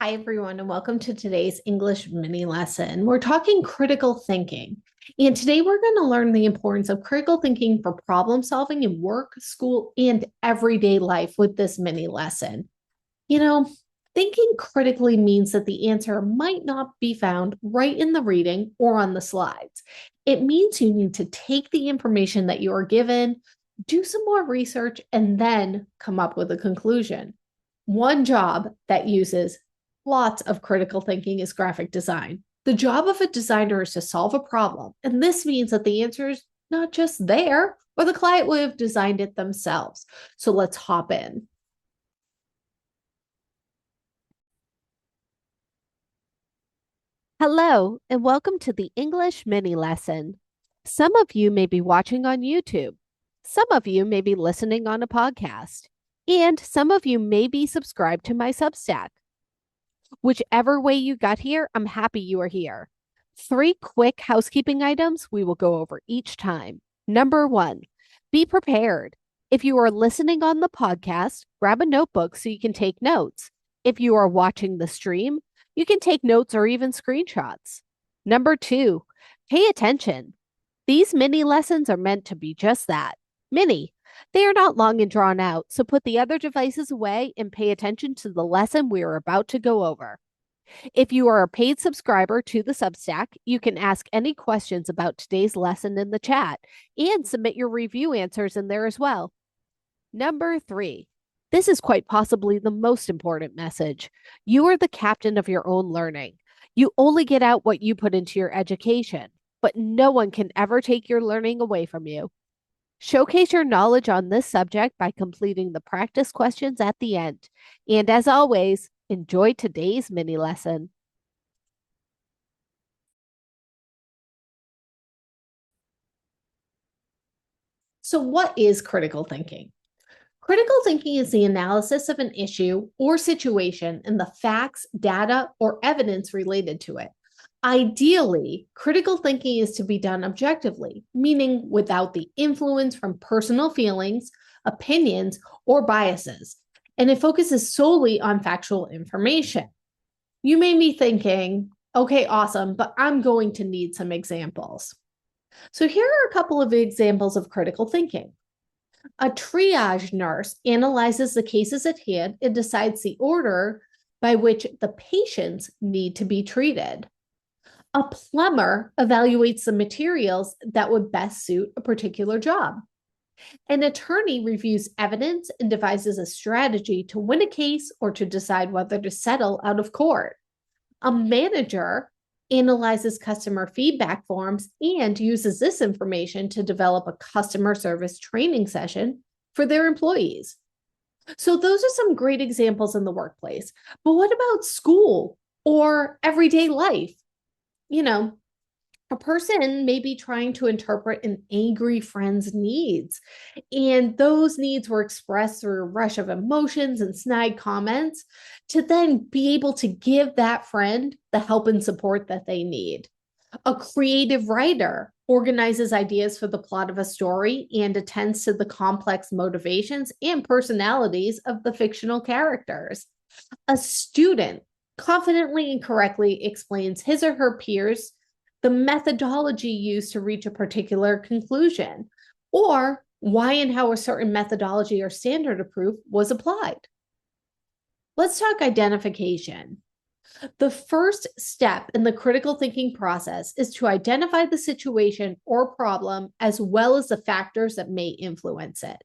Hi, everyone, and welcome to today's English mini lesson. We're talking critical thinking. And today we're going to learn the importance of critical thinking for problem solving in work, school, and everyday life with this mini lesson. You know, thinking critically means that the answer might not be found right in the reading or on the slides. It means you need to take the information that you are given, do some more research, and then come up with a conclusion. One job that uses lots of critical thinking is graphic design. The job of a designer is to solve a problem, and this means that the answer is not just there, or the client would have designed it themselves. So let's hop in. Hello, and welcome to the English mini lesson. Some of you may be watching on YouTube. Some of you may be listening on a podcast. And some of you may be subscribed to my Substack. Whichever way you got here, I'm happy you are here. 3 quick housekeeping items we will go over each time. Number 1, be prepared. If you are listening on the podcast, grab a notebook so you can take notes. If you are watching the stream, you can take notes or even screenshots. Number 2, pay attention. These mini lessons are meant to be just that, mini. They are not long and drawn out, so put the other devices away and pay attention to the lesson we are about to go over. If you are a paid subscriber to the Substack, you can ask any questions about today's lesson in the chat and submit your review answers in there as well. Number 3, this is quite possibly the most important message. You are the captain of your own learning. You only get out what you put into your education, but no one can ever take your learning away from you. Showcase your knowledge on this subject by completing the practice questions at the end. And as always, enjoy today's mini lesson. So, what is critical thinking? Critical thinking is the analysis of an issue or situation and the facts, data, or evidence related to it. Ideally, critical thinking is to be done objectively, meaning without the influence from personal feelings, opinions, or biases, and it focuses solely on factual information. You may be thinking, okay, awesome, but I'm going to need some examples. So, here are a couple of examples of critical thinking. A triage nurse analyzes the cases at hand and decides the order by which the patients need to be treated. A plumber evaluates the materials that would best suit a particular job. An attorney reviews evidence and devises a strategy to win a case or to decide whether to settle out of court. A manager analyzes customer feedback forms and uses this information to develop a customer service training session for their employees. So, those are some great examples in the workplace. But what about school or everyday life? You know, a person may be trying to interpret an angry friend's needs, and those needs were expressed through a rush of emotions and snide comments to then be able to give that friend the help and support that they need. A creative writer organizes ideas for the plot of a story and attends to the complex motivations and personalities of the fictional characters. A student confidently and correctly explains his or her peers the methodology used to reach a particular conclusion, or why and how a certain methodology or standard of proof was applied. Let's talk identification. The first step in the critical thinking process is to identify the situation or problem as well as the factors that may influence it.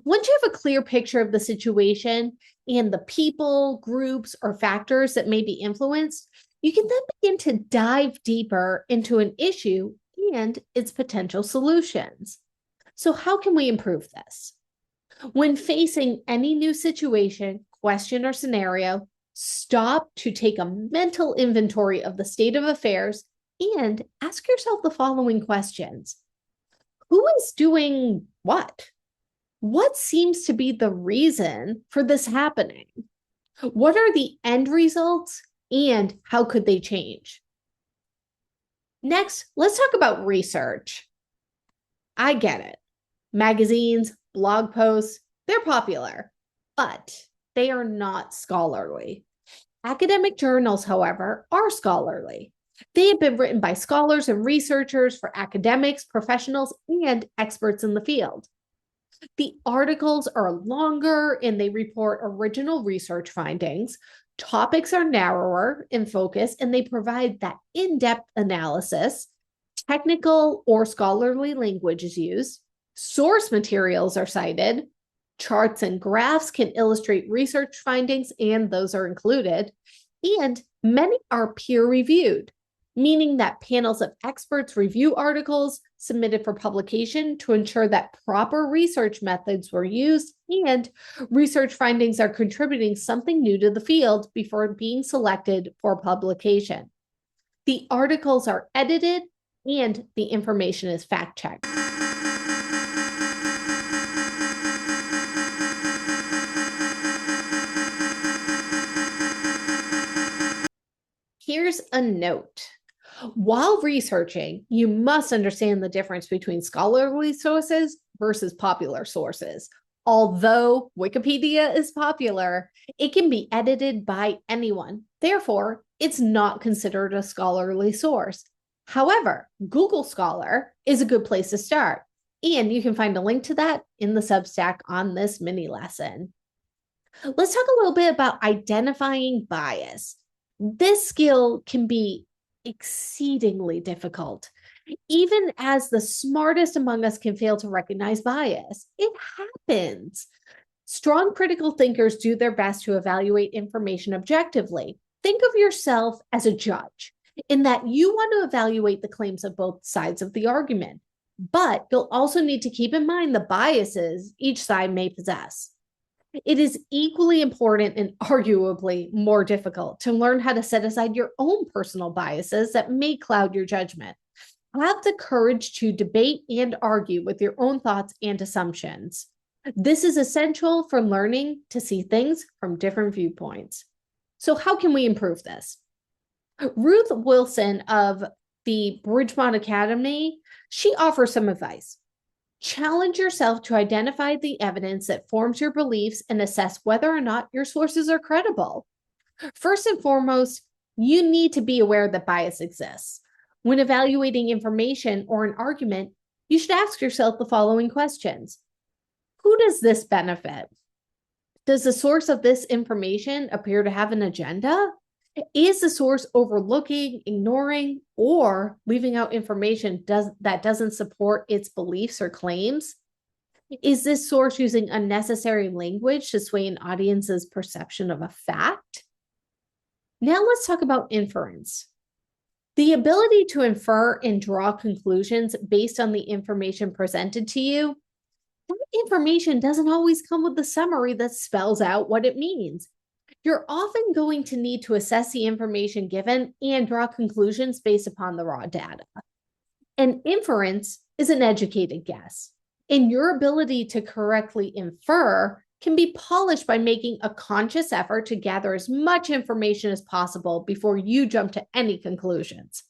Once you have a clear picture of the situation and the people, groups, or factors that may be influenced, you can then begin to dive deeper into an issue and its potential solutions. So, how can we improve this? When facing any new situation, question, or scenario, stop to take a mental inventory of the state of affairs and ask yourself the following questions. Who is doing what? What seems to be the reason for this happening? What are the end results and how could they change? Next, let's talk about research. I get it. Magazines, blog posts, they're popular, but they are not scholarly. Academic journals, however, are scholarly. They have been written by scholars and researchers for academics, professionals, and experts in the field. The articles are longer and they report original research findings. Topics are narrower in focus and they provide that in depth analysis. Technical or scholarly language is used. Source materials are cited. Charts and graphs can illustrate research findings, and those are included. And many are peer reviewed, meaning that panels of experts review articles submitted for publication to ensure that proper research methods were used and research findings are contributing something new to the field before being selected for publication. The articles are edited and the information is fact-checked. Here's a note. While researching, you must understand the difference between scholarly sources versus popular sources. Although Wikipedia is popular, it can be edited by anyone. Therefore, it's not considered a scholarly source. However, Google Scholar is a good place to start, and you can find a link to that in the Substack on this mini lesson. Let's talk a little bit about identifying bias. This skill can be exceedingly difficult. Even as the smartest among us can fail to recognize bias, it happens. Strong critical thinkers do their best to evaluate information objectively. Think of yourself as a judge, in that you want to evaluate the claims of both sides of the argument, but you'll also need to keep in mind the biases each side may possess. It is equally important and arguably more difficult to learn how to set aside your own personal biases that may cloud your judgment. Have the courage to debate and argue with your own thoughts and assumptions. This is essential for learning to see things from different viewpoints. So, how can we improve this? Ruth Wilson of the Bridgemont Academy, she offers some advice. Challenge yourself to identify the evidence that forms your beliefs and assess whether or not your sources are credible. First and foremost, you need to be aware that bias exists. When evaluating information or an argument, you should ask yourself the following questions. Who does this benefit? Does the source of this information appear to have an agenda? Is the source overlooking, ignoring, or leaving out information that doesn't support its beliefs or claims? Is this source using unnecessary language to sway an audience's perception of a fact? Now let's talk about inference. The ability to infer and draw conclusions based on the information presented to you. That information doesn't always come with the summary that spells out what it means. You're often going to need to assess the information given and draw conclusions based upon the raw data. An inference is an educated guess, and your ability to correctly infer can be polished by making a conscious effort to gather as much information as possible before you jump to any conclusions.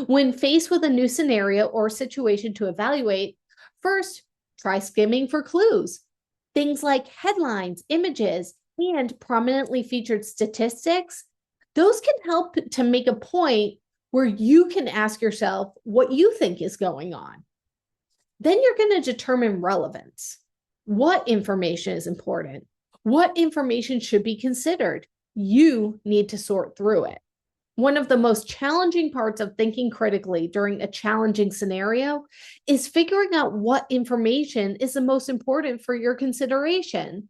When faced with a new scenario or situation to evaluate, first, try skimming for clues. Things like headlines, images, and prominently featured statistics, those can help to make a point where you can ask yourself what you think is going on. Then you're going to determine relevance. What information is important? What information should be considered? You need to sort through it. One of the most challenging parts of thinking critically during a challenging scenario is figuring out what information is the most important for your consideration.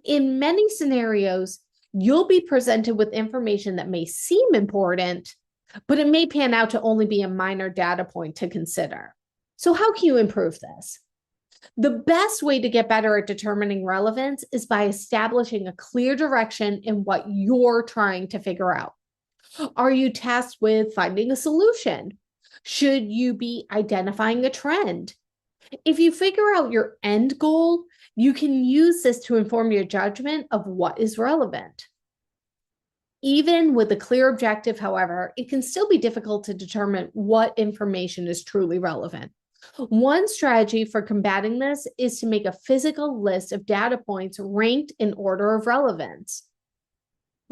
In many scenarios, you'll be presented with information that may seem important, but it may pan out to only be a minor data point to consider. So how can you improve this? The best way to get better at determining relevance is by establishing a clear direction in what you're trying to figure out. Are you tasked with finding a solution? Should you be identifying a trend? If you figure out your end goal, you can use this to inform your judgment of what is relevant. Even with a clear objective, however, it can still be difficult to determine what information is truly relevant. One strategy for combating this is to make a physical list of data points ranked in order of relevance.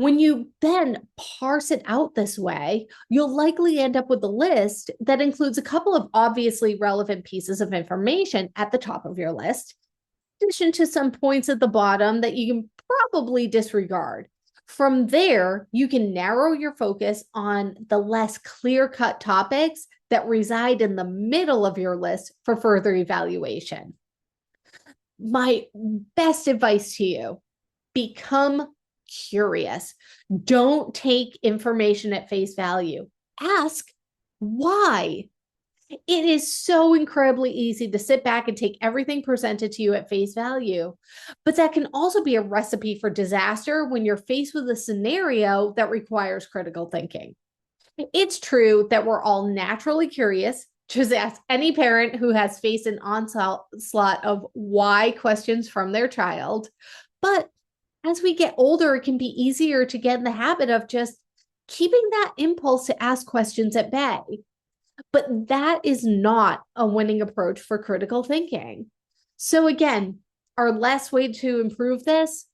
When you then parse it out this way, you'll likely end up with a list that includes a couple of obviously relevant pieces of information at the top of your list, in addition to some points at the bottom that you can probably disregard. From there, you can narrow your focus on the less clear-cut topics that reside in the middle of your list for further evaluation. My best advice to you, become curious. Don't take information at face value. Ask why. It is so incredibly easy to sit back and take everything presented to you at face value, but that can also be a recipe for disaster when you're faced with a scenario that requires critical thinking. It's true that we're all naturally curious. Just ask any parent who has faced an onslaught of why questions from their child. But as we get older, it can be easier to get in the habit of just keeping that impulse to ask questions at bay. But that is not a winning approach for critical thinking. So, again, our last way to improve this,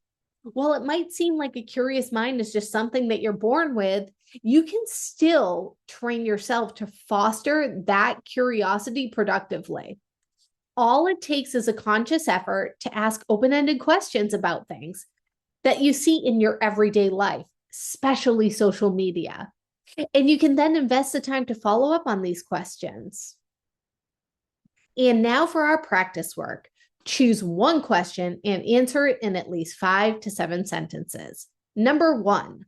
while it might seem like a curious mind is just something that you're born with, you can still train yourself to foster that curiosity productively. All it takes is a conscious effort to ask open ended questions about things that you see in your everyday life, especially social media. And you can then invest the time to follow up on these questions. And now for our practice work. Choose one question and answer it in at least 5 to 7 sentences. Number 1,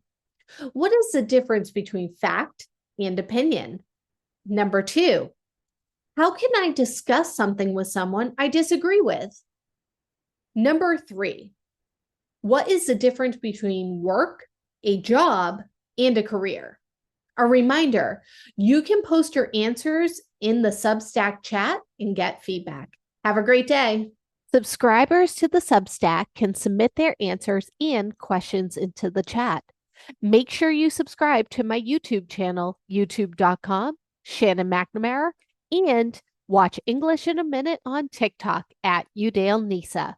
what is the difference between fact and opinion? Number 2, how can I discuss something with someone I disagree with? Number 3, what is the difference between work, a job, and a career? A reminder, you can post your answers in the Substack chat and get feedback. Have a great day. Subscribers to the Substack can submit their answers and questions into the chat. Make sure you subscribe to my YouTube channel, youtube.com, Shannon McNamara, and watch English in a Minute on TikTok at Udale Nisa.